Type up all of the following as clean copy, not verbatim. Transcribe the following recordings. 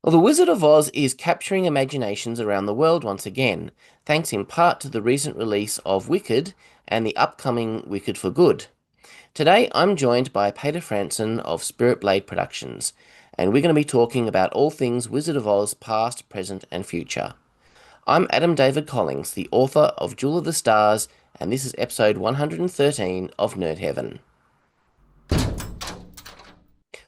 Well, The Wizard of Oz is capturing imaginations around the world once again, thanks in part to the recent release of Wicked and the upcoming Wicked for Good. Today, I'm joined by Paeter Frandsen of Spirit Blade Productions, and we're going to be talking about all things Wizard of Oz past, present, and future. I'm Adam David Collings, the author of Jewel of the Stars, and this is episode 113 of Nerd Heaven.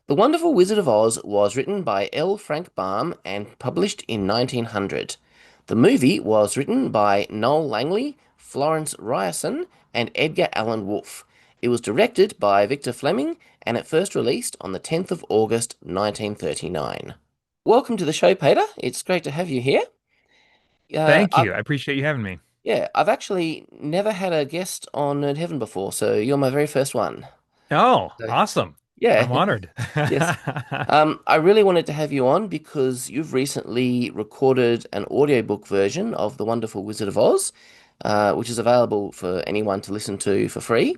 The Wonderful Wizard of Oz was written by L. Frank Baum and published in 1900. The movie was written by Noel Langley, Florence Ryerson, and Edgar Allan Wolfe. It was directed by Victor Fleming and it first released on the 10th of August 1939. Welcome to the show, Peter. It's great to have you here. Uh, Thank I've, you. I appreciate you having me. yeah, I've actually never had a guest on Nerd Heaven before, so you're my very first one. Oh, So, awesome. yeah, I'm honored. yes. I really wanted to have you on because you've recently recorded an audiobook version of The Wonderful Wizard of Oz, which is available for anyone to listen to for free.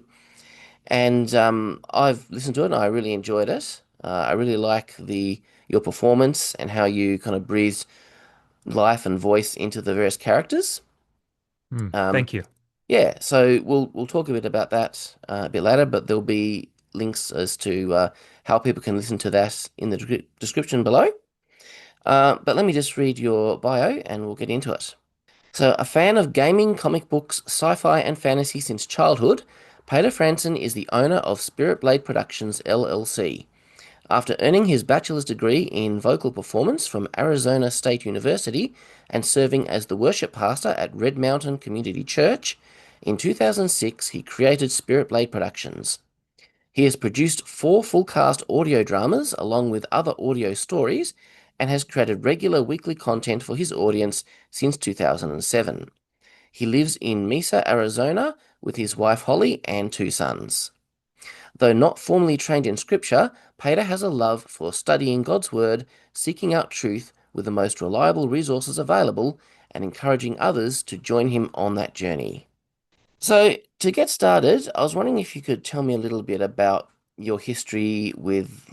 And I've listened to it and I really enjoyed it. I really like the your performance and how you kind of breathed life and voice into the various characters. Um, Thank you. yeah, so we'll talk a bit about that a bit later, but there'll be links as to how people can listen to that in the description below. But let me just read your bio and we'll get into it. So, a fan of gaming, comic books, sci-fi, and fantasy since childhood, Paeter Frandsen is the owner of Spirit Blade Productions LLC. After earning his bachelor's degree in vocal performance from Arizona State University and serving as the worship pastor at Red Mountain Community Church, in 2006 he created Spirit Blade Productions. He has produced four full cast audio dramas along with other audio stories and has created regular weekly content for his audience since 2007. He lives in Mesa, Arizona with his wife Holly and two sons. Though not formally trained in scripture, Pater has a love for studying God's word, seeking out truth with the most reliable resources available, and encouraging others to join him on that journey. So, to get started, I was wondering if you could tell me a little bit about your history with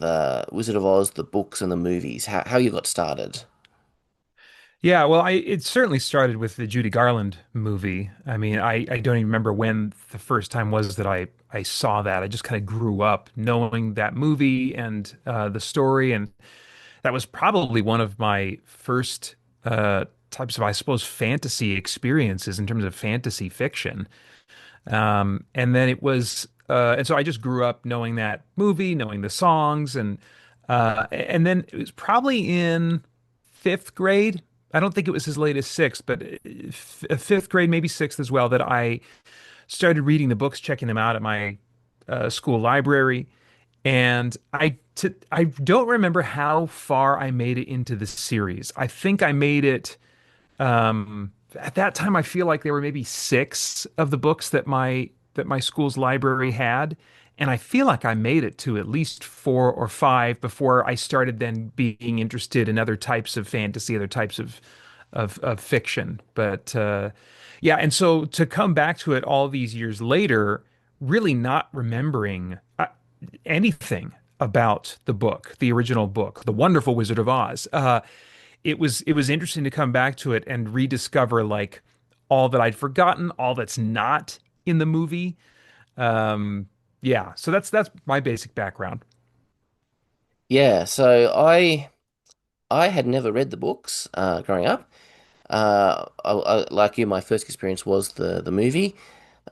Wizard of Oz, the books and the movies, how you got started. Yeah, well, it certainly started with the Judy Garland movie. I mean, I don't even remember when the first time was that I saw that. I just kind of grew up knowing that movie and the story, and that was probably one of my first types of, I suppose, fantasy experiences in terms of fantasy fiction. And then it was, and so I just grew up knowing that movie, knowing the songs, and then it was probably in fifth grade. I don't think it was as late as sixth, but fifth grade, maybe sixth as well, that I started reading the books, checking them out at my school library. And I don't remember how far I made it into the series. I think I made it. At that time, I feel like there were maybe six of the books that my school's library had, and I feel like I made it to at least four or five before I started then being interested in other types of fantasy, other types of fiction. But yeah, and so to come back to it all these years later, really not remembering anything about the book, the original book, The Wonderful Wizard of Oz. It was interesting to come back to it and rediscover like all that I'd forgotten, all that's not in the movie. Um, yeah, so that's my basic background. Yeah, so I had never read the books growing up. Like you, my first experience was the movie.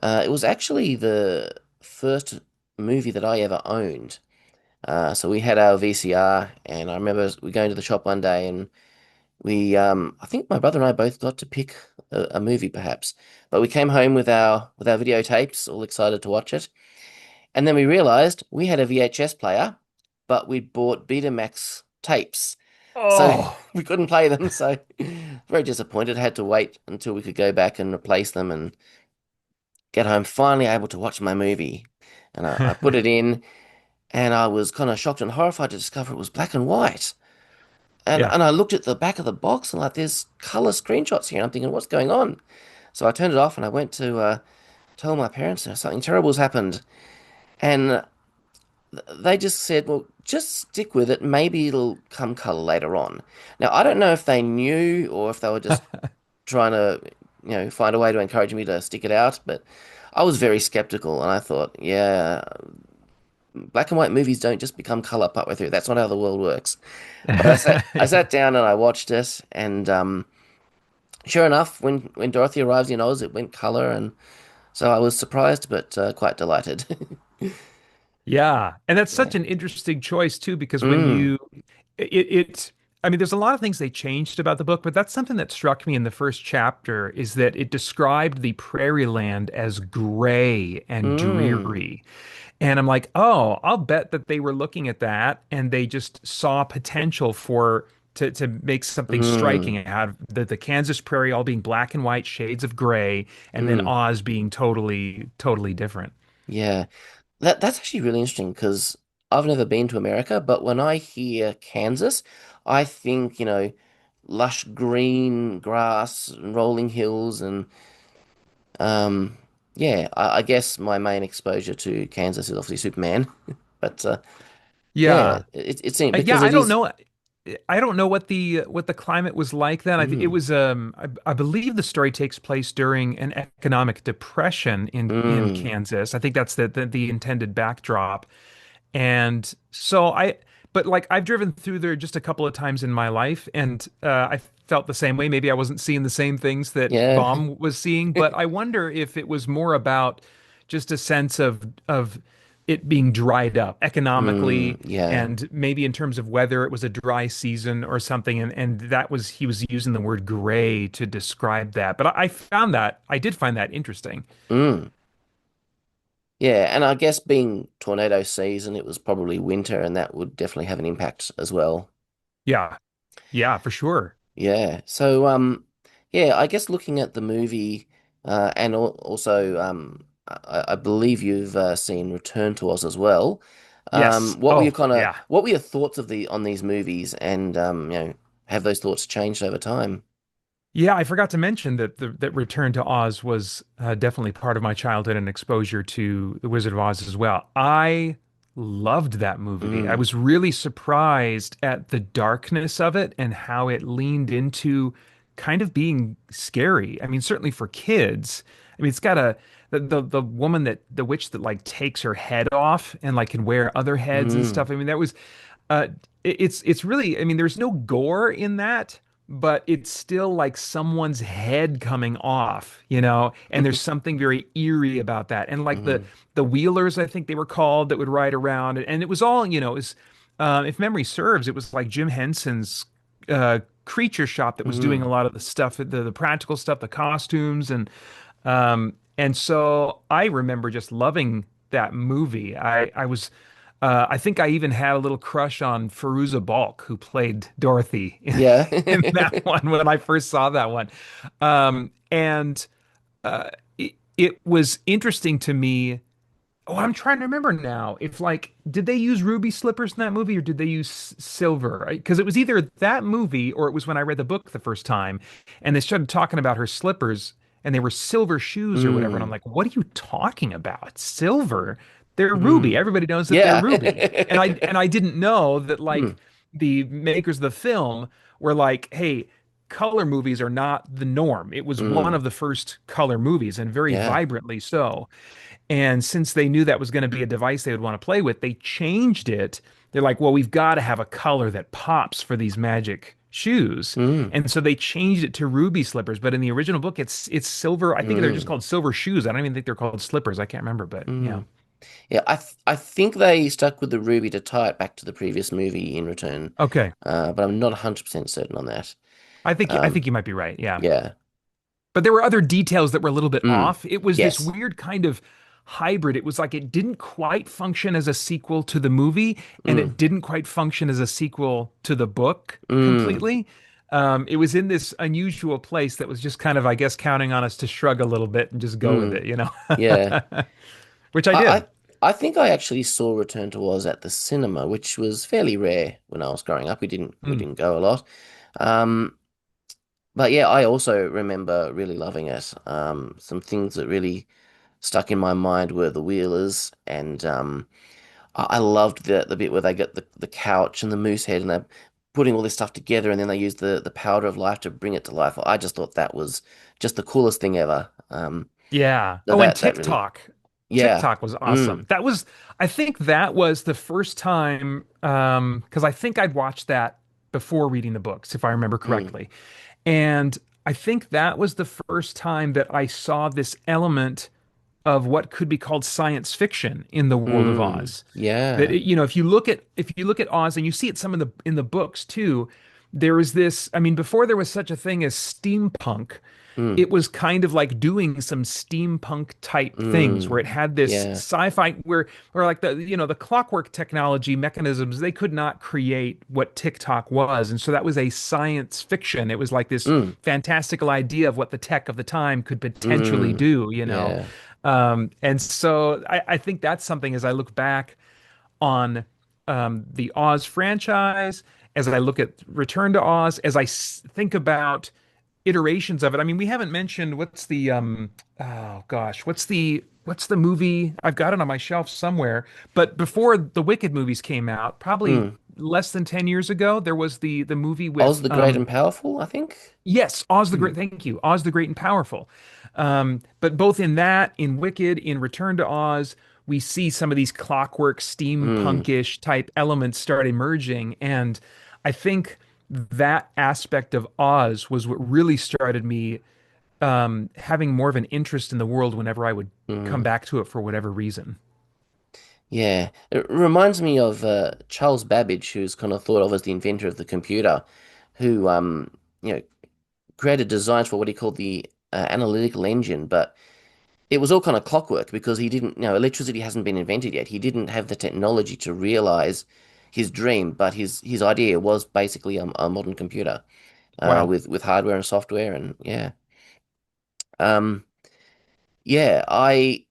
It was actually the first movie that I ever owned. So we had our VCR, and I remember we going to the shop one day, and I think my brother and I both got to pick a movie, perhaps. But we came home with our videotapes, all excited to watch it, and then we realized we had a VHS player, but we'd bought Betamax tapes, so Oh, we couldn't play them. So very disappointed. Had to wait until we could go back and replace them and get home. Finally able to watch my movie, and I put it in. And I was kind of shocked and horrified to discover it was black and white. And yeah. and I looked at the back of the box and like there's color screenshots here. And I'm thinking, what's going on? So I turned it off and I went to tell my parents that something terrible has happened. And they just said, well, just stick with it. Maybe it'll come color later on. Now, I don't know if they knew or if they were just trying to, find a way to encourage me to stick it out, but I was very skeptical and I thought, yeah, black and white movies don't just become color partway through. That's not how the world works. But I sat down and I watched it, and sure enough, when Dorothy arrives in Oz, it went color, and so I was surprised but quite delighted. Yeah, and that's Yeah. such an interesting choice too, because when Mm, it, I mean, there's a lot of things they changed about the book, but that's something that struck me in the first chapter is that it described the prairie land as gray and mm, dreary. And I'm like, oh, I'll bet that they were looking at that and they just saw potential for to make something mm, striking out of the Kansas prairie all being black and white shades of gray, and then mm. Oz being totally different. Yeah. That's actually really interesting because I've never been to America, but when I hear Kansas, I think, lush green grass and rolling hills and um yeah, I guess my main exposure to Kansas is obviously Superman. But yeah, Yeah. it seemed Yeah, because I it don't is know. I don't know what the climate was like then. It mm, was I believe the story takes place during an economic depression in mm, Kansas. I think that's the intended backdrop. And so but like I've driven through there just a couple of times in my life, and I felt the same way. Maybe I wasn't seeing the same things that yeah. Baum was seeing, but I wonder if it was more about just a sense of it being dried up economically, Yeah. and maybe in terms of weather, it was a dry season or something, and that was he was using the word gray to describe that. But I did find that interesting. Mm. Yeah, and I guess being tornado season, it was probably winter, and that would definitely have an impact as well. Yeah, yeah, for sure. Yeah. So, yeah, I guess looking at the movie, and also, I believe you've seen Return to Oz as well. Yes. Oh, yeah. What were your thoughts of the on these movies, and have those thoughts changed over time? Yeah, I forgot to mention that that Return to Oz was definitely part of my childhood and exposure to The Wizard of Oz as well. I loved that movie. I Mm, was really surprised at the darkness of it and how it leaned into kind of being scary. I mean, certainly for kids. I mean, it's got the woman that the witch that like takes her head off and like can wear other heads and mm, stuff. I mean, that was it's really, I mean, there's no gore in that, but it's still like someone's head coming off, and there's something very eerie about that. And like the mm, the Wheelers, I think they were called, that would ride around, and it was all, if memory serves, it was like Jim Henson's creature shop that was doing mm. a lot of the stuff, the practical stuff, the costumes, and so I remember just loving that movie. I think I even had a little crush on Firuza Balk, who played Dorothy Yeah. in that one when I first saw that one. And it was interesting to me. Oh, I'm trying to remember now. If like, did they use ruby slippers in that movie or did they use silver? Because it was either that movie or it was when I read the book the first time, and they started talking about her slippers and they were silver shoes or whatever. And I'm Mm, like, what are you talking about? Silver? They're ruby. mm. Everybody knows that they're Yeah. ruby. And I didn't know that Mm, like the makers of the film were like, hey, color movies are not the norm. It was one mm. of the first color movies and very Yeah. vibrantly so. And since they knew that was going to be a device they would want to play with, they changed it. They're like, well, we've got to have a color that pops for these magic shoes. Mm, And so they changed it to ruby slippers. But in the original book, it's silver. I think they're just mm, called silver shoes. I don't even think they're called slippers. I can't remember, but yeah. mm. Yeah, I think they stuck with the ruby to tie it back to the previous movie in Return, Okay. but I'm not 100% certain on that. I think Um, you might be right. Yeah. yeah. But there were other details that were a little bit Mm, off. It was this yes. weird kind of hybrid. It was like it didn't quite function as a sequel to the movie, and Mm, it didn't quite function as a sequel to the book mm, completely. It was in this unusual place that was just kind of, I guess, counting on us to shrug a little bit and just go with mm, it, yeah. which I I, did. I I think I actually saw Return to Oz at the cinema, which was fairly rare when I was growing up. We Mm. didn't go a lot. Um, but yeah, I also remember really loving it. Some things that really stuck in my mind were the Wheelers and I loved the bit where they get the couch and the moose head and they're putting all this stuff together and then they use the powder of life to bring it to life. I just thought that was just the coolest thing ever. Yeah. So Oh, and that really, TikTok. yeah. TikTok was awesome. Mm, I think that was the first time, because I think I'd watched that before reading the books, if I remember mm, correctly. And I think that was the first time that I saw this element of what could be called science fiction in the world of Oz. That yeah. if you look at Oz and you see it some in the books too, there is this, I mean, before there was such a thing as steampunk, Mm, it was kind of like doing some steampunk type things where it had this yeah. sci-fi where like the clockwork technology mechanisms, they could not create what TikTok was. And so that was a science fiction. It was like this Mm, fantastical idea of what the tech of the time could potentially mm, do, yeah. And so I think that's something as I look back on the Oz franchise, as I look at Return to Oz, as think about iterations of it. I mean, we haven't mentioned what's the oh gosh, what's the movie? I've got it on my shelf somewhere. But before the Wicked movies came out, probably Mm. less than 10 years ago, there was the movie Oz with the Great and Powerful, I think. yes, Oz the Great. Mm, Thank you. Oz the Great and Powerful. But both in that, in Wicked, in Return to Oz, we see some of these clockwork, mm, steampunkish type elements start emerging. And I think that aspect of Oz was what really started me having more of an interest in the world whenever I would come mm. back to it for whatever reason. Yeah, it reminds me of Charles Babbage, who's kind of thought of as the inventor of the computer, who you know, created designs for what he called the analytical engine, but it was all kind of clockwork because he didn't, electricity hasn't been invented yet. He didn't have the technology to realize his dream, but his idea was basically a modern computer Wow. with hardware and software, and um, yeah. I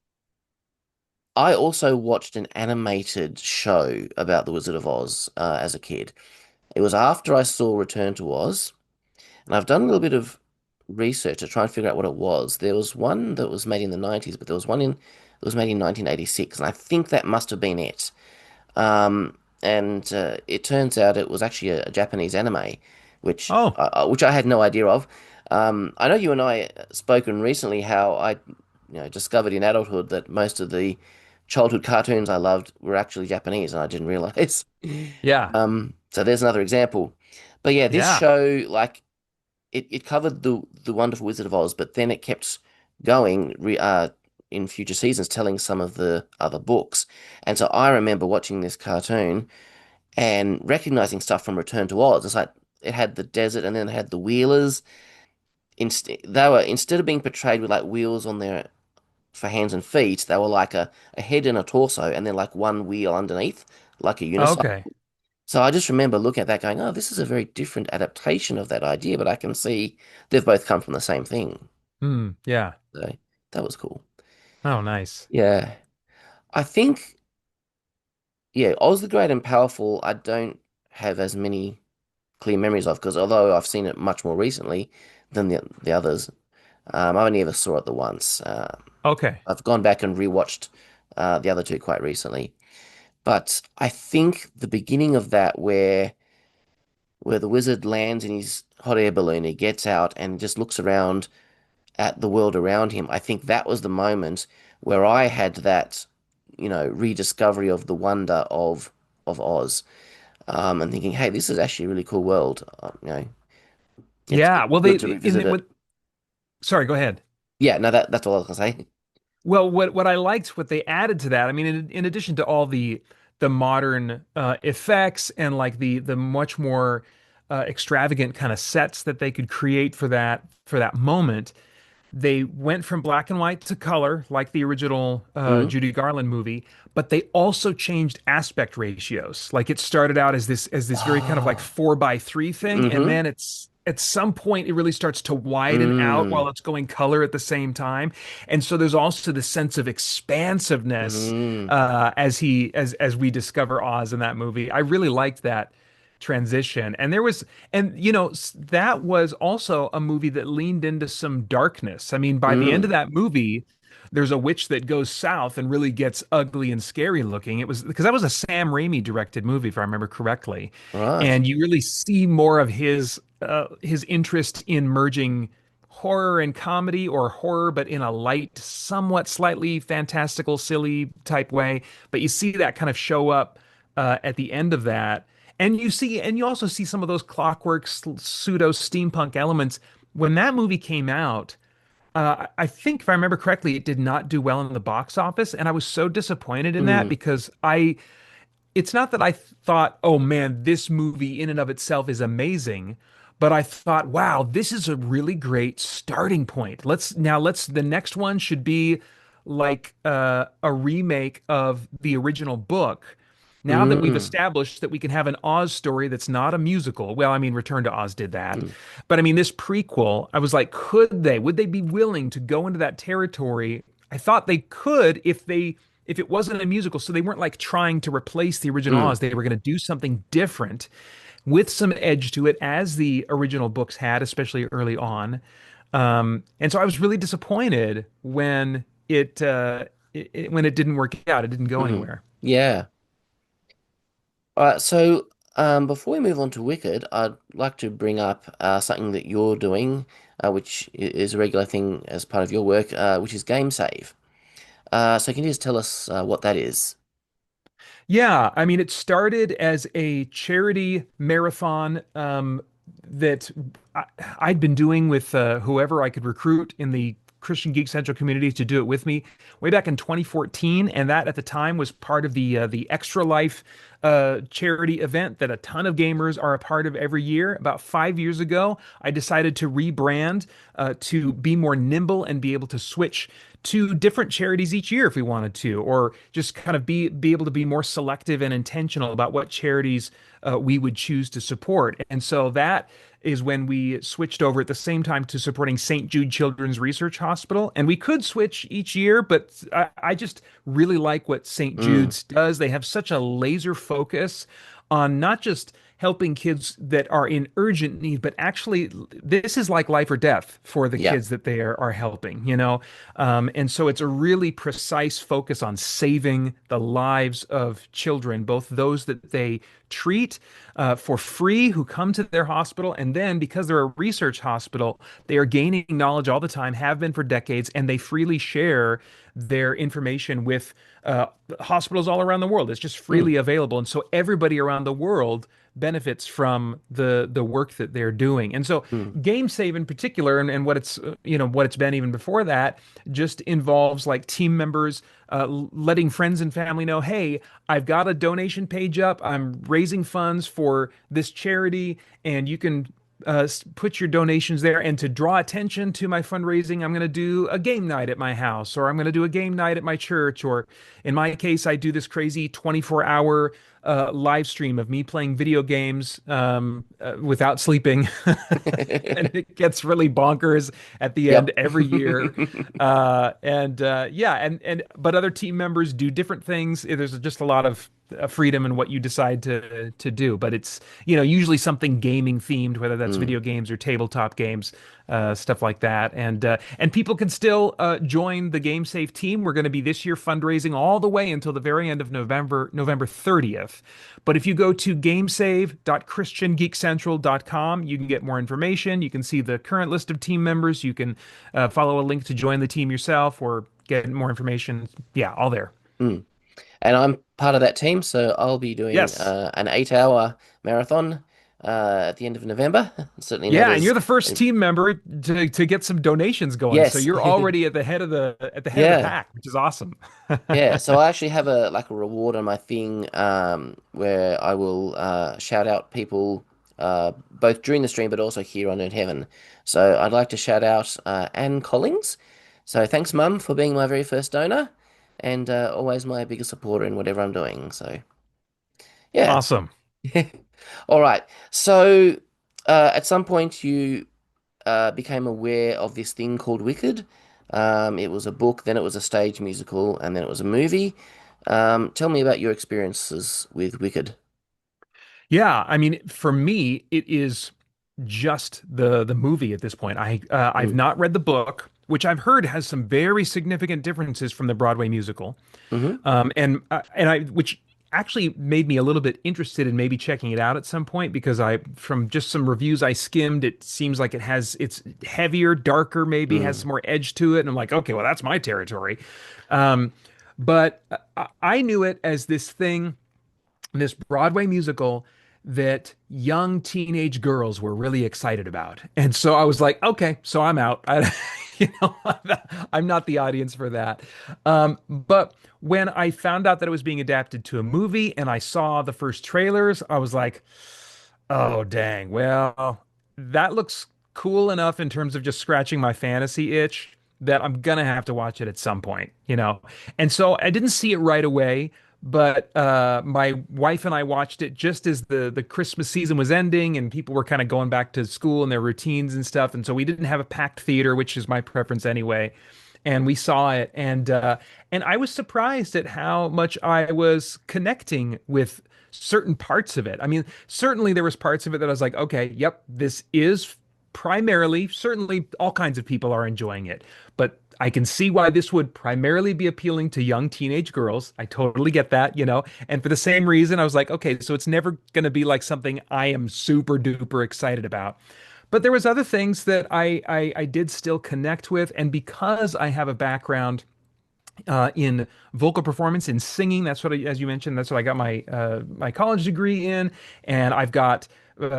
also watched an animated show about the Wizard of Oz as a kid. It was after I saw Return to Oz, and I've done a little bit of research to try and figure out what it was. There was one that was made in the 90s, but there was one in that was made in 1986, and I think that must have been it. And it turns out it was actually a Japanese anime, Oh, which I had no idea of. I know you and I spoken recently how I, discovered in adulthood that most of the childhood cartoons I loved were actually Japanese, and I didn't realize. yeah. So there's another example. But yeah, this Yeah. show, like, it covered the Wonderful Wizard of Oz, but then it kept going in future seasons, telling some of the other books. And so I remember watching this cartoon and recognizing stuff from Return to Oz. It's like it had the desert, and then it had the wheelers. They were, instead of being portrayed with like wheels on their for hands and feet, they were like a head and a torso, and then like one wheel underneath, like a unicycle. Okay. So I just remember looking at that going, oh, this is a very different adaptation of that idea, but I can see they've both come from the same thing. Hmm. Yeah. So that was cool. Oh, nice. Yeah. I think, yeah, Oz the Great and Powerful, I don't have as many clear memories of because although I've seen it much more recently than the others, I only ever saw it the once. Okay. I've gone back and rewatched the other two quite recently. But I think the beginning of that where the wizard lands in his hot air balloon, he gets out and just looks around at the world around him. I think that was the moment where I had that, rediscovery of the wonder of Oz, and thinking, hey, this is actually a really cool world. Yeah. It's Well, good to revisit it. sorry, go ahead. Yeah, no, that's all I was gonna say. Well, what I liked what they added to that, I mean, in addition to all the modern effects and like the much more extravagant kind of sets that they could create for that moment, they went from black and white to color, like the original Mm, Judy Garland movie, but they also changed aspect ratios. Like it started out as this very kind of like oh, 4:3 thing, and mm-hmm, then it's at some point it really starts to widen out while mm, it's going color at the same time. And so there's also the sense of expansiveness mm, as we discover Oz in that movie. I really liked that transition. And there was, and that was also a movie that leaned into some darkness. I mean, by the end of mm, that movie, there's a witch that goes south and really gets ugly and scary looking. It was because that was a Sam Raimi directed movie, if I remember correctly, Right. and you really see more of his interest in merging horror and comedy, or horror but in a light, somewhat slightly fantastical, silly type way. But you see that kind of show up at the end of that. And you also see some of those clockwork pseudo steampunk elements. When that movie came out, I think if I remember correctly, it did not do well in the box office, and I was so disappointed in that Mm, because it's not that I thought, oh man, this movie in and of itself is amazing, but I thought, wow, this is a really great starting point. The next one should be like a remake of the original book. Now that we've mm, established that we can have an Oz story that's not a musical, well, I mean, Return to Oz did that. mm, But I mean, this prequel, I was like, would they be willing to go into that territory? I thought they could if it wasn't a musical, so they weren't like trying to replace the original mm, Oz. They were going to do something different with some edge to it, as the original books had, especially early on. And so I was really disappointed when when it didn't work out. It didn't go mm. anywhere. Yeah. All right. So, before we move on to Wicked, I'd like to bring up something that you're doing, which is a regular thing as part of your work, which is game save. So, can you just tell us what that is? Yeah, I mean, it started as a charity marathon that I, I'd been doing with whoever I could recruit in the Christian Geek Central community to do it with me way back in 2014, and that at the time was part of the Extra Life charity event that a ton of gamers are a part of every year. About 5 years ago, I decided to rebrand to be more nimble and be able to switch to different charities each year if we wanted to, or just kind of be able to be more selective and intentional about what charities we would choose to support. And so that is when we switched over at the same time to supporting St. Jude Children's Research Hospital. And we could switch each year, but I just really like what St. Mm, Jude's does. They have such a laser focus on not just helping kids that are in urgent need, but actually this is like life or death for the yeah. kids that they are helping, you know? And so it's a really precise focus on saving the lives of children, both those that they treat for free who come to their hospital. And then because they're a research hospital, they are gaining knowledge all the time, have been for decades, and they freely share their information with hospitals all around the world. It's just Mm, freely available. And so everybody around the world benefits from the work that they're doing. And so mm. game save in particular, and what it's what it's been even before that, just involves like team members letting friends and family know, hey, I've got a donation page up. I'm raising funds for this charity, and you can put your donations there. And to draw attention to my fundraising, I'm going to do a game night at my house, or I'm going to do a game night at my church, or in my case, I do this crazy 24-hour live stream of me playing video games without sleeping. And it gets really bonkers at the end Yep. every year. Yeah, but other team members do different things. There's just a lot of freedom in what you decide to do. But it's usually something gaming themed, whether that's Mm, video games or tabletop games, stuff like that. And people can still join the Game Safe team. We're going to be this year fundraising all the way until the very end of November 30th. But if you go to gamesave.christiangeekcentral.com, you can get more information. You can see the current list of team members. You can follow a link to join the team yourself or get more information. Yeah, all there. mm. And I'm part of that team, so I'll be doing Yes. an 8 hour marathon at the end of November. Certainly not Yeah, and as, you're the first team member to get some donations going. So yes, you're already at the head of the yeah. pack, which is awesome. Yeah, so I actually have a reward on my thing where I will shout out people both during the stream but also here on Earth Heaven. So I'd like to shout out Anne Collins. So thanks, Mum, for being my very first donor and always my biggest supporter in whatever I'm doing. So yeah. Awesome. All right. So at some point you became aware of this thing called Wicked. It was a book, then it was a stage musical, and then it was a movie. Tell me about your experiences with Wicked. Yeah, I mean, for me, it is. just the movie at this point. I've Mm. not read the book, which I've heard has some very significant differences from the Broadway musical. Hmm. And I which actually made me a little bit interested in maybe checking it out at some point because I from just some reviews I skimmed, it seems like it's heavier, darker, maybe has Mm. some more edge to it, and I'm like, okay, well that's my territory. Um, but I knew it as this Broadway musical that young teenage girls were really excited about. And so I was like, okay, so I'm out. You know, I'm not the audience for that. But when I found out that it was being adapted to a movie and I saw the first trailers, I was like, oh, dang. Well, that looks cool enough in terms of just scratching my fantasy itch that I'm gonna have to watch it at some point, you know. And so I didn't see it right away, but my wife and I watched it just as the Christmas season was ending and people were kind of going back to school and their routines and stuff. And so we didn't have a packed theater, which is my preference anyway. And we saw it, and I was surprised at how much I was connecting with certain parts of it. I mean, certainly there was parts of it that I was like, okay, yep, this is primarily, certainly all kinds of people are enjoying it, but I can see why this would primarily be appealing to young teenage girls. I totally get that, you know. And for the same reason, I was like, okay, so it's never going to be like something I am super duper excited about. But there was other things that I did still connect with, and because I have a background in vocal performance in singing. That's what, as you mentioned, that's what I got my college degree in, and I've got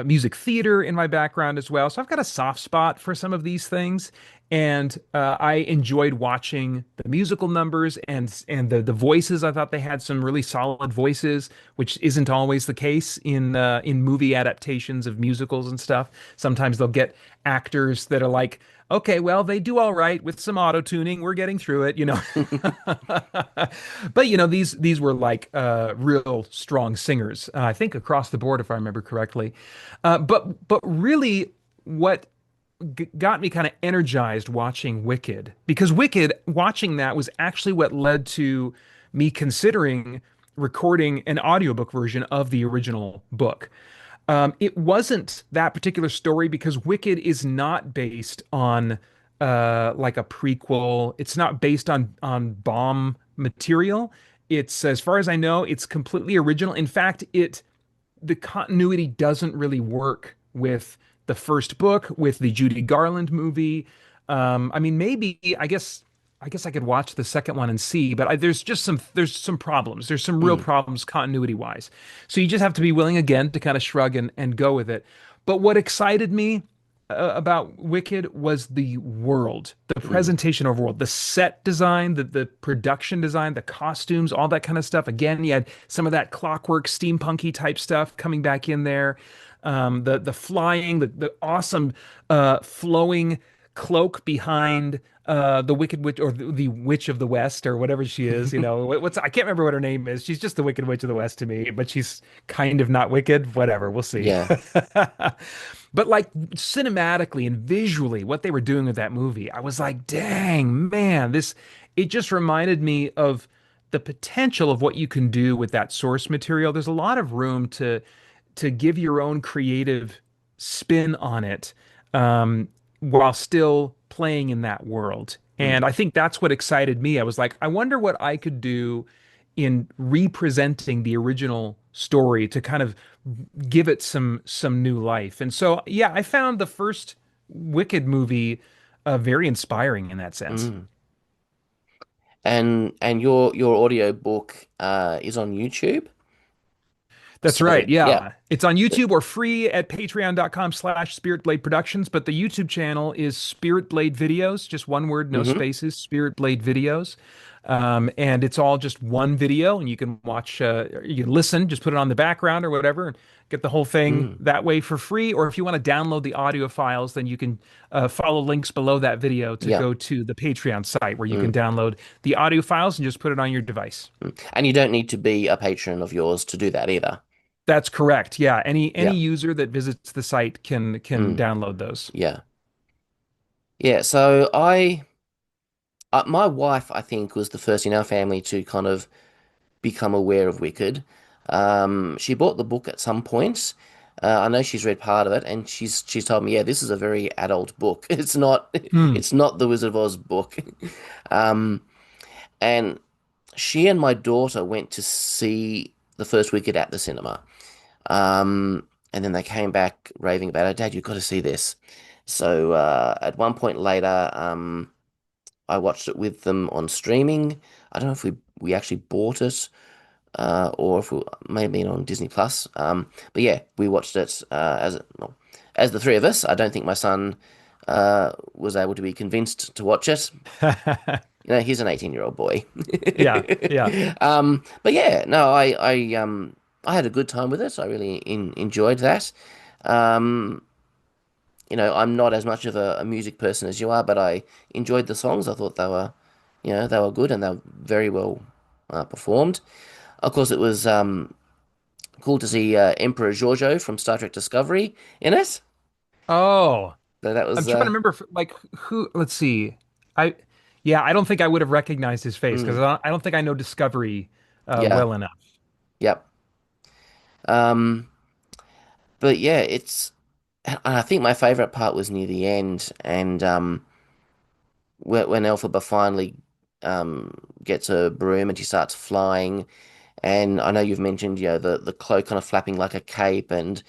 music theater in my background as well. So I've got a soft spot for some of these things, and I enjoyed watching the musical numbers and the voices. I thought they had some really solid voices, which isn't always the case in movie adaptations of musicals and stuff. Sometimes they'll get actors that are like, okay, well, they do all right with some auto tuning. We're getting through it, you know. But you know, these were like real strong singers. I think across the board, if I remember correctly. But really, what got me kind of energized watching Wicked, because Wicked, watching that was actually what led to me considering recording an audiobook version of the original book. It wasn't that particular story because Wicked is not based on like a prequel. It's not based on Baum material. It's, as far as I know, it's completely original. In fact, it the continuity doesn't really work with the first book, with the Judy Garland movie. I mean, maybe I guess I could watch the second one and see, but there's some problems. There's some real Mm. problems continuity wise. So you just have to be willing again to kind of shrug and go with it. But what excited me about Wicked was the world, the Mm. presentation of world, the set design, the production design, the costumes, all that kind of stuff. Again, you had some of that clockwork, steampunky type stuff coming back in there. The flying, the awesome flowing cloak behind the Wicked Witch or the Witch of the West or whatever she is. You know, what's I can't remember what her name is. She's just the Wicked Witch of the West to me, but she's kind of not wicked. Whatever, we'll see. Yeah. But like cinematically and visually, what they were doing with that movie, I was like, dang, man, it just reminded me of the potential of what you can do with that source material. There's a lot of room to give your own creative spin on it, while still playing in that world. Mm. And I think that's what excited me. I was like, I wonder what I could do in representing the original story to kind of give it some new life. And so, yeah, I found the first Wicked movie very inspiring in that sense. Mm. And your audio book is on YouTube. That's So right. yeah. Yeah. It's on So, YouTube or free at patreon.com/spiritblade productions. But the YouTube channel is Spirit Blade Videos, just one word, no hmm. spaces, Spirit Blade Videos. And it's all just one video, and you can watch, you can listen, just put it on the background or whatever, and get the whole thing Mm. that way for free. Or if you want to download the audio files, then you can follow links below that video to Yeah. go to the Patreon site where you can Mm. download the audio files and just put it on your device. Mm. And you don't need to be a patron of yours to do that either. That's correct. Yeah, any Yeah. user that visits the site can Mm. download those. Yeah. Yeah. So my wife, I think, was the first in our family to kind of become aware of Wicked. She bought the book at some point, I know she's read part of it, and she's told me, yeah, this is a very adult book. Hmm. It's not the Wizard of Oz book. Um, and she and my daughter went to see the first Wicked at the cinema. And then they came back raving about it. Dad, you've got to see this. So at one point later, I watched it with them on streaming. I don't know if we actually bought it or if we maybe on Disney Plus. But yeah, we watched it well, as the three of us. I don't think my son was able to be convinced to watch it. You know, he's an 18-year-old boy. Yeah, yeah. But yeah, no, I had a good time with it. I really enjoyed that. Um, you know, I'm not as much of a music person as you are, but I enjoyed the songs. I thought they were, you know, they were good and they were very well performed. Of course, it was cool to see Emperor Giorgio from Star Trek Discovery in it. Oh, So that I'm was trying to remember like who, let's see. I yeah, I don't think I would have recognized his face because mm, I don't think I know Discovery yeah, well enough. yep. Um, but yeah, it's. And I think my favorite part was near the end, and when Elphaba finally gets her broom and she starts flying. And I know you've mentioned, you know, the cloak kind of flapping like a cape, and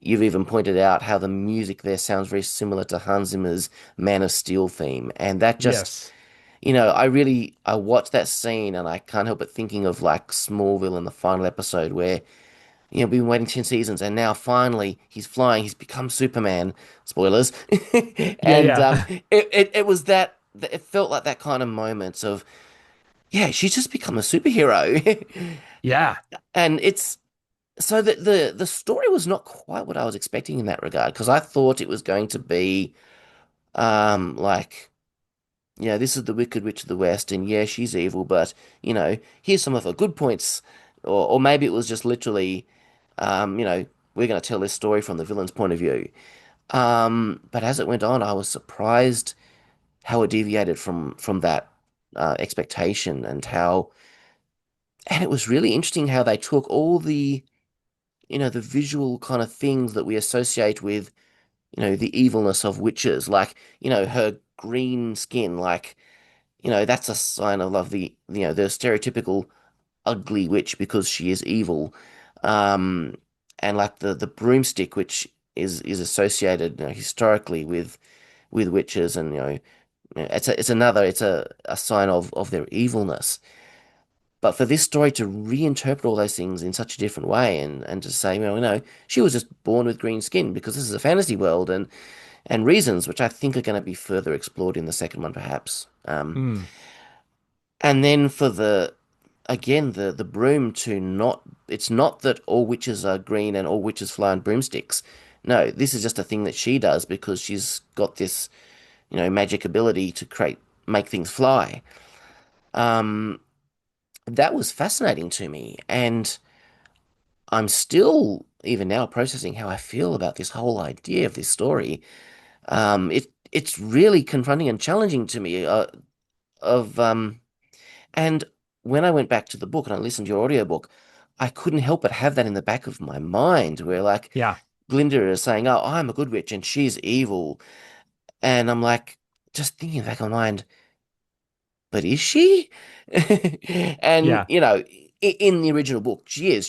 you've even pointed out how the music there sounds very similar to Hans Zimmer's Man of Steel theme. And that just, Yes. you know, I watched that scene and I can't help but thinking of like Smallville in the final episode where, you know, we've been waiting 10 seasons and now finally he's flying, he's become Superman. Spoilers. Yeah, And yeah. it was it felt like that kind of moments of, yeah, she's just become a superhero. Yeah. And it's so the story was not quite what I was expecting in that regard because I thought it was going to be like, you know, this is the Wicked Witch of the West and yeah, she's evil, but you know, here's some of her good points. Or maybe it was just literally you know, we're going to tell this story from the villain's point of view. But as it went on, I was surprised how it deviated from that expectation and it was really interesting how they took all the, you know, the visual kind of things that we associate with, you know, the evilness of witches, like, you know, her green skin, like, you know, that's a sign of love, you know, the stereotypical ugly witch because she is evil. Um, and like the broomstick, which is associated, you know, historically with witches, and you know, it's a sign of their evilness. But for this story to reinterpret all those things in such a different way and to say, well, you know, she was just born with green skin because this is a fantasy world and reasons which I think are going to be further explored in the second one, perhaps. Mm. And then for again, the broom to not, it's not that all witches are green and all witches fly on broomsticks. No, this is just a thing that she does because she's got this, you know, magic ability to make things fly. Um, that was fascinating to me, and I'm still, even now, processing how I feel about this whole idea of this story. It's really confronting and challenging to me. Of And when I went back to the book and I listened to your audiobook, I couldn't help but have that in the back of my mind, where like Yeah. Glinda is saying, "Oh, I'm a good witch and she's evil," and I'm like, just thinking in the back of my mind, but is she? And Yeah. you know, in the original book, she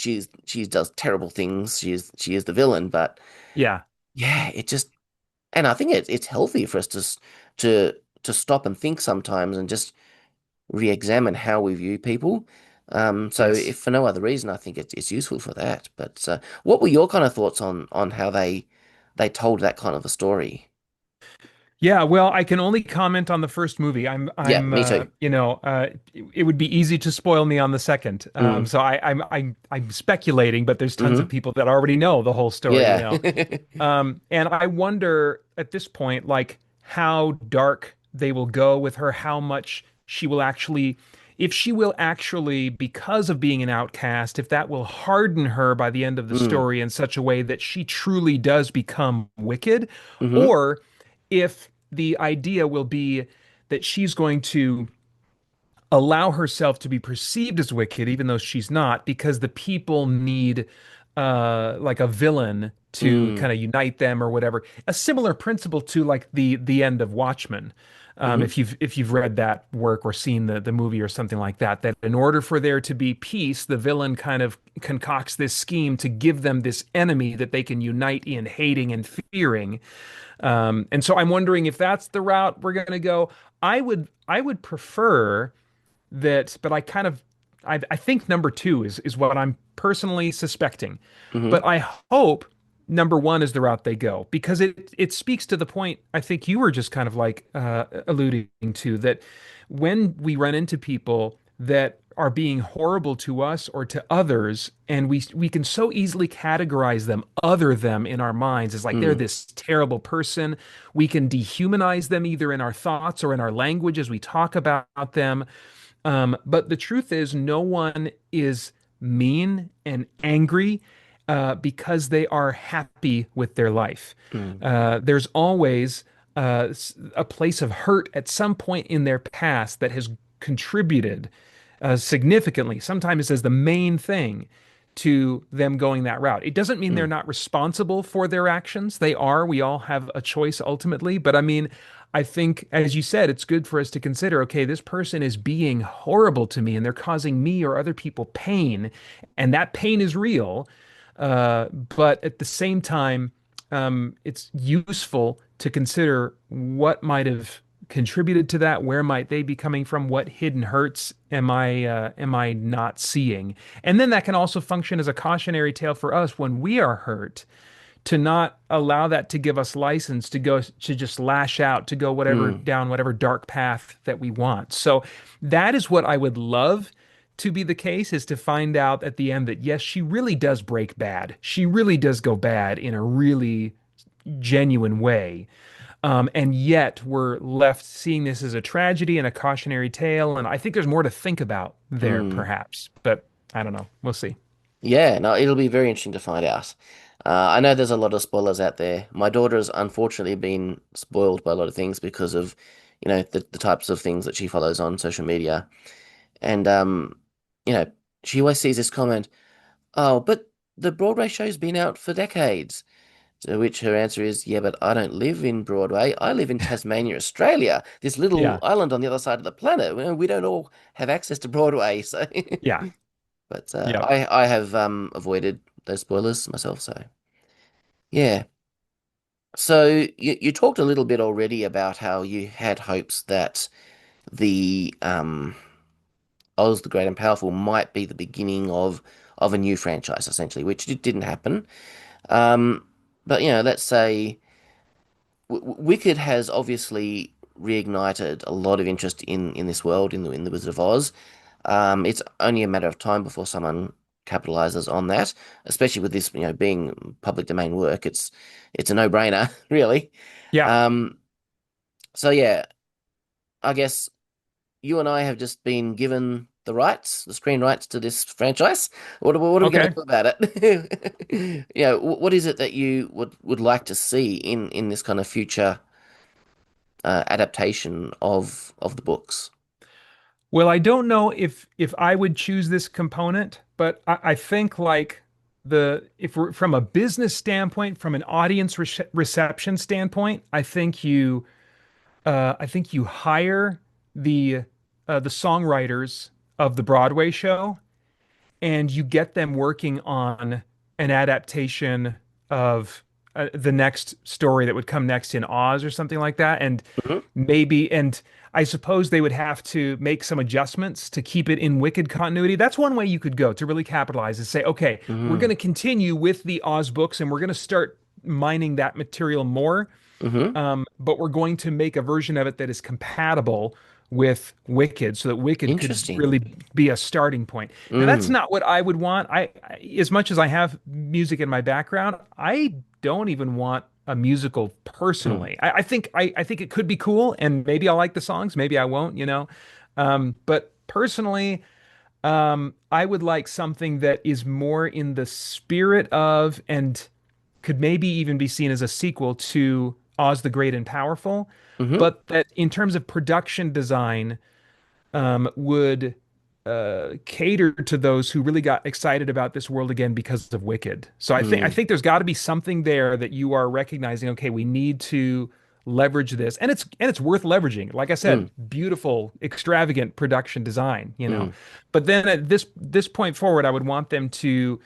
does terrible things. She is the villain, but Yeah. yeah, it just and I think it's healthy for us to to stop and think sometimes and just re-examine how we view people. So Yes. if for no other reason, I think it's useful for that. But what were your kind of thoughts on how they told that kind of a story? Yeah, well, I can only comment on the first movie. Yeah, me too. it would be easy to spoil me on the second. Mm, I'm speculating, but there's tons of hmm. people that already know the whole story, you Yeah. know. And I wonder at this point, like how dark they will go with her, how much she will actually, if she will actually, because of being an outcast, if that will harden her by the end of the Mm, story in such a way that she truly does become wicked, hmm. or if the idea will be that she's going to allow herself to be perceived as wicked, even though she's not, because the people need like a villain to Mm. kind of unite them or whatever. A similar principle to like the end of Watchmen. Mm-hmm. If you've read that work or seen the movie or something like that, that in order for there to be peace, the villain kind of concocts this scheme to give them this enemy that they can unite in hating and fearing. And so I'm wondering if that's the route we're going to go. I would prefer that, but I think number two is what I'm personally suspecting. Mm-hmm. But I hope number one is the route they go because it speaks to the point I think you were just kind of like alluding to that when we run into people that are being horrible to us or to others, and we can so easily categorize them, other them in our minds as like they're Mm. this terrible person. We can dehumanize them either in our thoughts or in our language as we talk about them. But the truth is, no one is mean and angry because they are happy with their life. Mm. There's always a place of hurt at some point in their past that has contributed significantly, sometimes as the main thing to them going that route. It doesn't mean they're Mm. not responsible for their actions. They are. We all have a choice ultimately. But I mean, I think, as you said, it's good for us to consider, okay, this person is being horrible to me and they're causing me or other people pain, and that pain is real. But at the same time, it's useful to consider what might have contributed to that. Where might they be coming from? What hidden hurts am I not seeing? And then that can also function as a cautionary tale for us when we are hurt to not allow that to give us license to go to just lash out, to go whatever Mm. down whatever dark path that we want. So that is what I would love to be the case, is to find out at the end that yes, she really does break bad. She really does go bad in a really genuine way. And yet we're left seeing this as a tragedy and a cautionary tale. And I think there's more to think about there, Mm. perhaps. But I don't know. We'll see. Yeah, no, it'll be very interesting to find out. I know there's a lot of spoilers out there. My daughter's unfortunately been spoiled by a lot of things because of, the types of things that she follows on social media. And you know, she always sees this comment, "Oh, but the Broadway show's been out for decades." To which her answer is, "Yeah, but I don't live in Broadway. I live in Tasmania, Australia, this little Yeah. island on the other side of the planet. We don't all have access to Broadway." So, Yeah. but Yeah. I have avoided those spoilers myself. So, yeah. So you talked a little bit already about how you had hopes that the Oz the Great and Powerful might be the beginning of a new franchise, essentially, which didn't happen. Um, but let's say Wicked has obviously reignited a lot of interest in this world, in the Wizard of Oz. It's only a matter of time before someone capitalizes on that, especially with this, being public domain work. It's a no-brainer, really. Yeah. Um, so yeah, I guess you and I have just been given the screen rights to this franchise. What are we going to Okay. do about it? What is it that you would like to see in this kind of future adaptation of the books? Well, I don't know if I would choose this component, but I think like the if we're from a business standpoint, from an audience reception standpoint, I think you hire the the songwriters of the Broadway show and you get them working on an adaptation of the next story that would come next in Oz or something like that. And Hmm. and I suppose they would have to make some adjustments to keep it in Wicked continuity. That's one way you could go to really capitalize and say, okay, we're going Hmm. to continue with the Oz books and we're going to start mining that material more, Hmm. but we're going to make a version of it that is compatible with Wicked so that Wicked could Interesting. really be a starting point. Now, that's Mm. not what I would want. As much as I have music in my background, I don't even want a musical Mm. personally. I think it could be cool, and maybe I'll like the songs, maybe I won't. But personally, I would like something that is more in the spirit of and could maybe even be seen as a sequel to Oz the Great and Powerful, Hmm. but that in terms of production design, would cater to those who really got excited about this world again because of Wicked. So I Mm, think there's got to be something there that you are recognizing, okay, we need to leverage this. And it's worth leveraging. Like I said, mm, beautiful, extravagant production design, you know. mm. But then at this point forward, I would want them to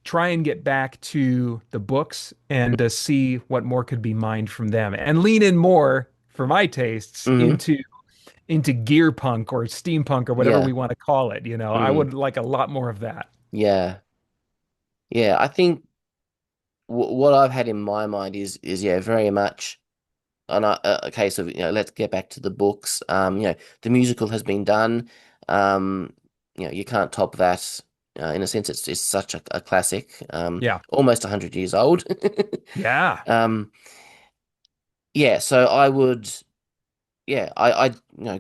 try and get back to the books and to see what more could be mined from them and lean in more for my tastes Mm, into gear punk or steampunk or whatever yeah. we want to call it. You know, I Mm, would like a lot more of that. yeah. Yeah. I think what I've had in my mind is yeah, very much a case of, let's get back to the books. The musical has been done. Um, you can't top that. In a sense, it's such a classic. Yeah. Almost 100 years old. Yeah. Um, yeah, so I would, yeah, I'd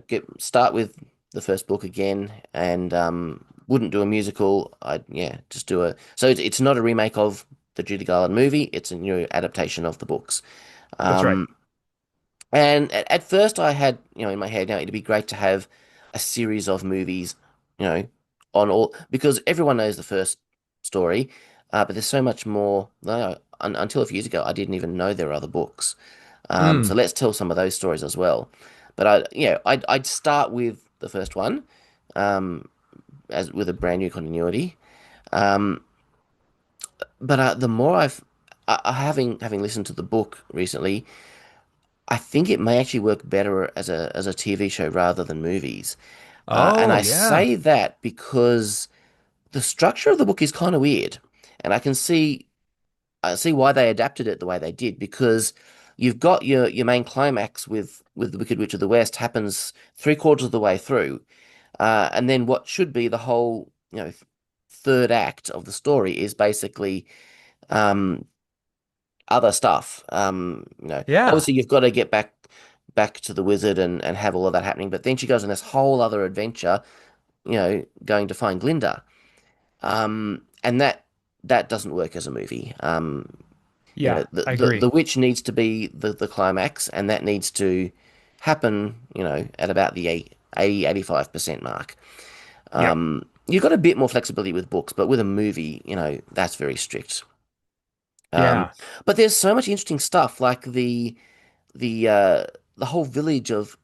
get start with the first book again, and wouldn't do a musical. I'd just do a. So it's not a remake of the Judy Garland movie. It's a new adaptation of the books. That's right. Um, And at first, I had, in my head, it'd be great to have a series of movies, you know, on all, because everyone knows the first story, but there's so much more. No, until a few years ago, I didn't even know there were other books. So Mm. let's tell some of those stories as well. But I'd start with the first one, um, as with a brand new continuity. Um, but the more having listened to the book recently. I think it may actually work better as a TV show rather than movies. And Oh, I yeah. say that because the structure of the book is kind of weird, and I see why they adapted it the way they did because you've got your main climax with the Wicked Witch of the West happens three-quarters of the way through, and then what should be the whole third act of the story is basically um, other stuff. Yeah. Obviously you've got to get back to the wizard and have all of that happening. But then she goes on this whole other adventure, going to find Glinda. And that doesn't work as a movie. Yeah. I The agree. witch needs to be the climax, and that needs to happen, at about the 85% mark. Yeah. You've got a bit more flexibility with books, but with a movie, that's very strict. Um, Yeah. but there's so much interesting stuff, like the the whole village of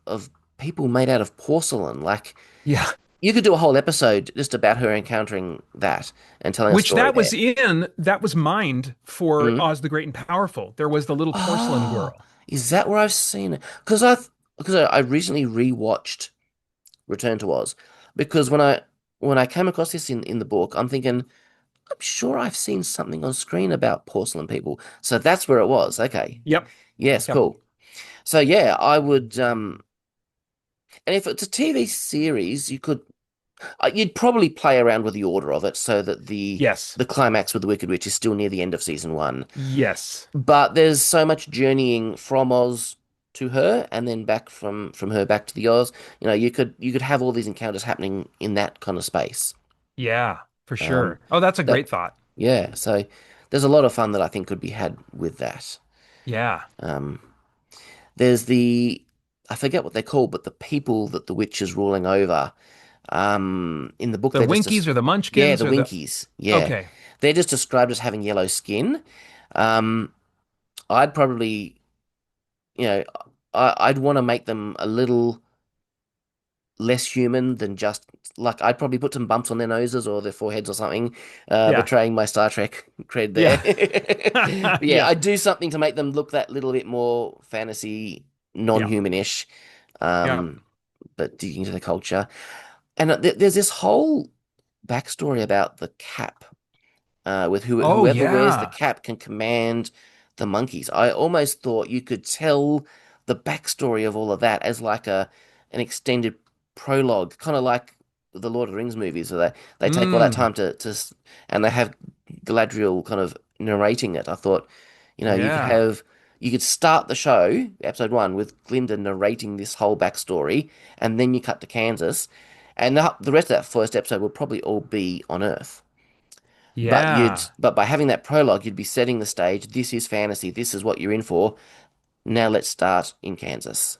people made out of porcelain. Like Yeah. you could do a whole episode just about her encountering that and telling a Which story there. that was mined for Mm. Oz the Great and Powerful. There was the little porcelain Oh, girl. is that where I've seen it? Because I recently rewatched Return to Oz because when I came across this in the book, I'm thinking I'm sure I've seen something on screen about porcelain people. So that's where it was. Okay. Yep. Yes, Yep. cool. So yeah, I would and if it's a TV series, you'd probably play around with the order of it so that the Yes. the climax with the Wicked Witch is still near the end of season one. Yes. But there's so much journeying from Oz to her and then back from her back to the Oz. You could have all these encounters happening in that kind of space. Yeah, for Um sure. Oh, that's a that great thought. yeah, so there's a lot of fun that I think could be had with that. Yeah. Um there's the I forget what they're called, but the people that the witch is ruling over. In the book, The they're Winkies or the yeah, Munchkins the or the Winkies. Yeah, okay. they're just described as having yellow skin. Um, I'd probably, you know, I'd want to make them a little less human than just like I'd probably put some bumps on their noses or their foreheads or something, Yeah. betraying my Star Trek cred Yeah. there. But yeah, Yeah. I'd do something to make them look that little bit more fantasy, Yeah. non-humanish, Yeah. um, but digging into the culture. And there's this whole backstory about the cap, with Oh whoever wears the yeah. cap can command the monkeys. I almost thought you could tell the backstory of all of that as like an extended prologue, kind of like the Lord of the Rings movies, where they take all that Mm. time and they have Galadriel kind of narrating it. I thought, Yeah. you could start the show, episode one, with Glinda narrating this whole backstory, and then you cut to Kansas, and the rest of that first episode would probably all be on Earth. Yeah. But by having that prologue, you'd be setting the stage. This is fantasy. This is what you're in for. Now let's start in Kansas.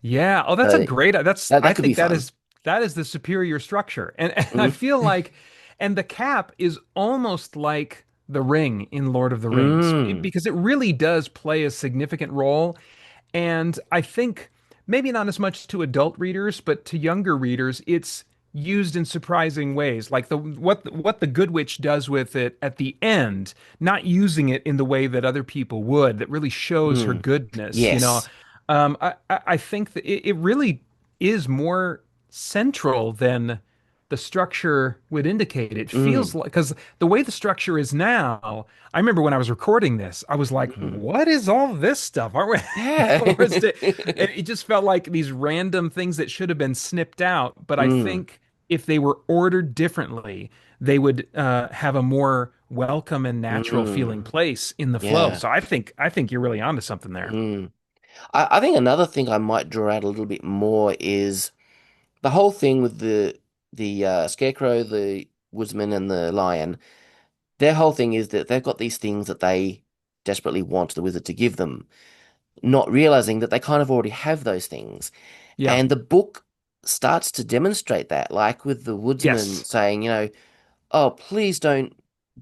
Yeah. Oh, that's a So great. That's that I could be think that fun. is that is the superior structure. And I Mm, feel like, and the cap is almost like the ring in Lord of the Rings mm, because it really does play a significant role. And I think maybe not as much to adult readers, but to younger readers, it's used in surprising ways. Like the what the Good Witch does with it at the end, not using it in the way that other people would, that really shows her mm. goodness. Yes. I think that it really is more central than the structure would indicate. It feels Mm, like because the way the structure is now, I remember when I was recording this, I was like, mm. "What is all this stuff?" Aren't we? Yeah. It just felt like these random things that should have been snipped out. But I Mm, think if they were ordered differently, they would have a more welcome and natural feeling mm. place in the flow. Yeah. So I think you're really onto something there. Mm. I think another thing I might draw out a little bit more is the whole thing with the scarecrow, the woodsman, and the lion. Their whole thing is that they've got these things that they desperately want the wizard to give them, not realizing that they kind of already have those things. Yeah. And the book starts to demonstrate that, like with the woodsman Yes. saying, oh, please don't,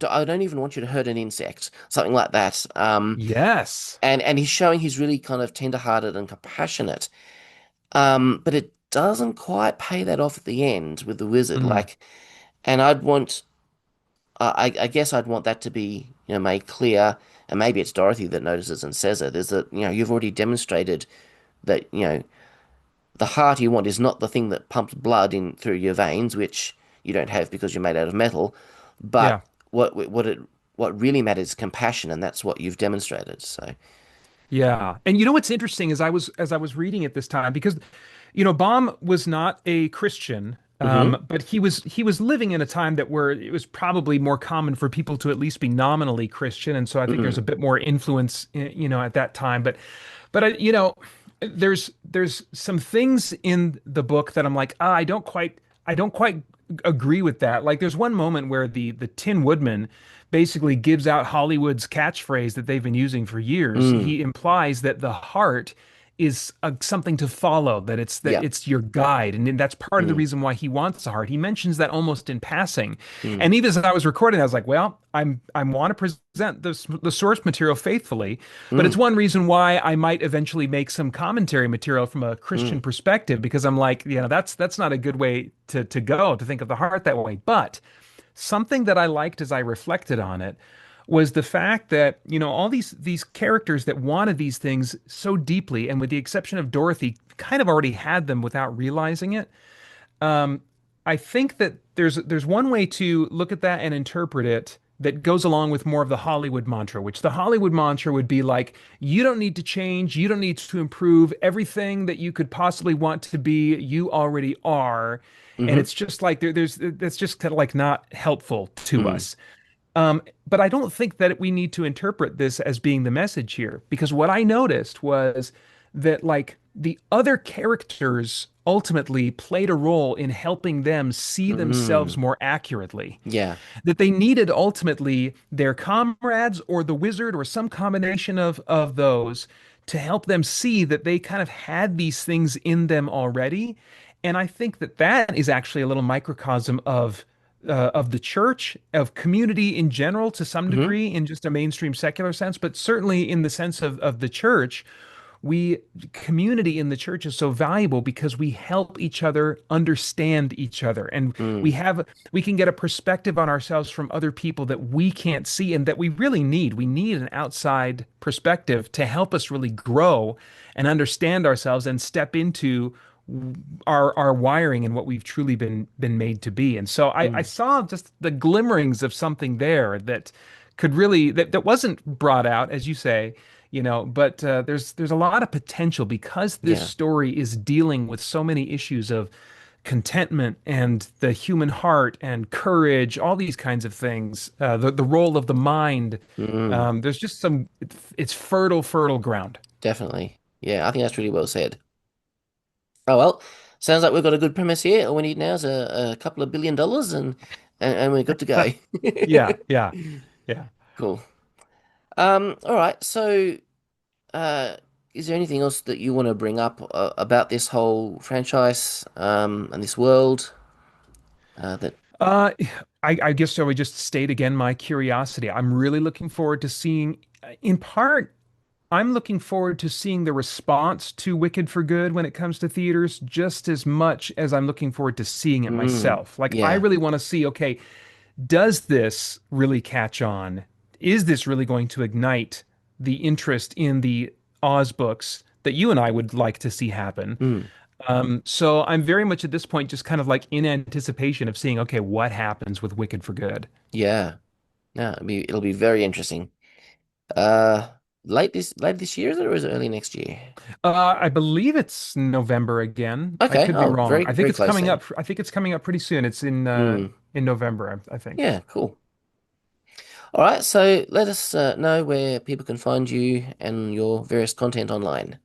I don't even want you to hurt an insect, something like that. Yes. And he's showing he's really kind of tender-hearted and compassionate. But it doesn't quite pay that off at the end with the wizard. Mm. Like, and I guess I'd want that to be, made clear. And maybe it's Dorothy that notices and says it, is that, you've already demonstrated that, the heart you want is not the thing that pumps blood in through your veins, which you don't have because you're made out of metal, but Yeah. what really matters is compassion, and that's what you've demonstrated. So, Yeah. And you know what's interesting is I was reading it this time because Baum was not a Christian, hmm but he was living in a time that where it was probably more common for people to at least be nominally Christian, and so I think there's a mm, bit more influence, at that time. But there's some things in the book that I'm like, I don't quite agree with that. Like there's one moment where the Tin Woodman basically gives out Hollywood's catchphrase that they've been using for years. mm, He implies that the heart is something to follow, that yeah, it's your guide, and that's part of the mm, reason why he wants a heart. He mentions that almost in passing, mm, and even as I was recording, I was like, well, I want to present the source material faithfully, but it's mm, one reason why I might eventually make some commentary material from a Christian mm, perspective because I'm like, that's not a good way to go to think of the heart that way, but. Something that I liked as I reflected on it was the fact that, all these characters that wanted these things so deeply, and with the exception of Dorothy, kind of already had them without realizing it. Um, I think that there's one way to look at that and interpret it that goes along with more of the Hollywood mantra, which the Hollywood mantra would be like, you don't need to change, you don't need to improve, everything that you could possibly want to be, you already are. And hmm it's just like there's that's just kind of like not helpful to mm, us. But I don't think that we need to interpret this as being the message here, because what I noticed was that like the other characters ultimately played a role in helping them see themselves mm, more accurately. yeah, That they needed ultimately their comrades or the wizard or some combination of those to help them see that they kind of had these things in them already. And I think that that is actually a little microcosm of the church, of community in general, to some hmm degree, in just a mainstream secular sense, but certainly in the sense of the church, we community in the church is so valuable because we help each other understand each other, and mm, we can get a perspective on ourselves from other people that we can't see and that we need an outside perspective to help us really grow and understand ourselves and step into our wiring and what we've truly been made to be. And so I mm, saw just the glimmerings of something there that could really that wasn't brought out, as you say, but there's a lot of potential because this yeah, story is dealing with so many issues of contentment and the human heart and courage, all these kinds of things, the role of the mind. mm, There's just it's fertile ground. definitely. Yeah, I think that's really well said. Oh well, sounds like we've got a good premise here. All we need now is a couple of $1 billion and we're good to go. Yeah, yeah, yeah. Cool. All right. So, uh, is there anything else that you want to bring up about this whole franchise and this world that? Uh, I guess I would just state again my curiosity. I'm really looking forward to seeing, in part, I'm looking forward to seeing the response to Wicked for Good when it comes to theaters, just as much as I'm looking forward to seeing it Mm, myself. Like, I yeah. really want to see, okay, does this really catch on? Is this really going to ignite the interest in the Oz books that you and I would like to see happen? Mm, So I'm very much at this point just kind of like in anticipation of seeing, okay, what happens with Wicked for Good. yeah. No, it'll be very interesting. Uh, late this year, is it, or is it early next year? I believe it's November again. I Okay. could be Oh, wrong. very I think very it's close coming then. up. I think it's coming up pretty soon. It's Mm, in November, I think. yeah. Cool. All right. So let us know where people can find you and your various content online.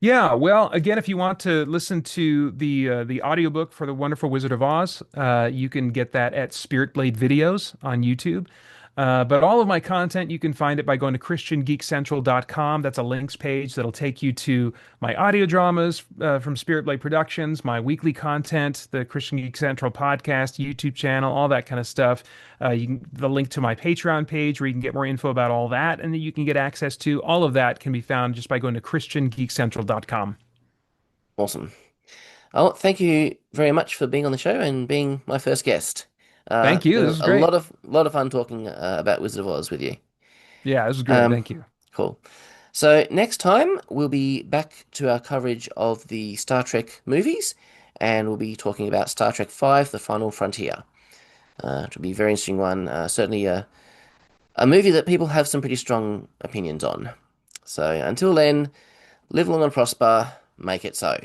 Yeah, well, again, if you want to listen to the audiobook for The Wonderful Wizard of Oz, you can get that at Spirit Blade Videos on YouTube. But all of my content, you can find it by going to ChristianGeekCentral.com. That's a links page that'll take you to my audio dramas from Spirit Blade Productions, my weekly content, the Christian Geek Central podcast, YouTube channel, all that kind of stuff. The link to my Patreon page where you can get more info about all that, and then you can get access to all of that can be found just by going to ChristianGeekCentral.com. Awesome. Oh, thank you very much for being on the show and being my first guest. Thank It's you. This been is a great. lot of fun talking about Wizard of Oz with you. Yeah, this is good. Um, Thank you. cool. So next time we'll be back to our coverage of the Star Trek movies, and we'll be talking about Star Trek V: The Final Frontier. It'll be a very interesting one. Certainly a movie that people have some pretty strong opinions on. So until then, live long and prosper. Make it so.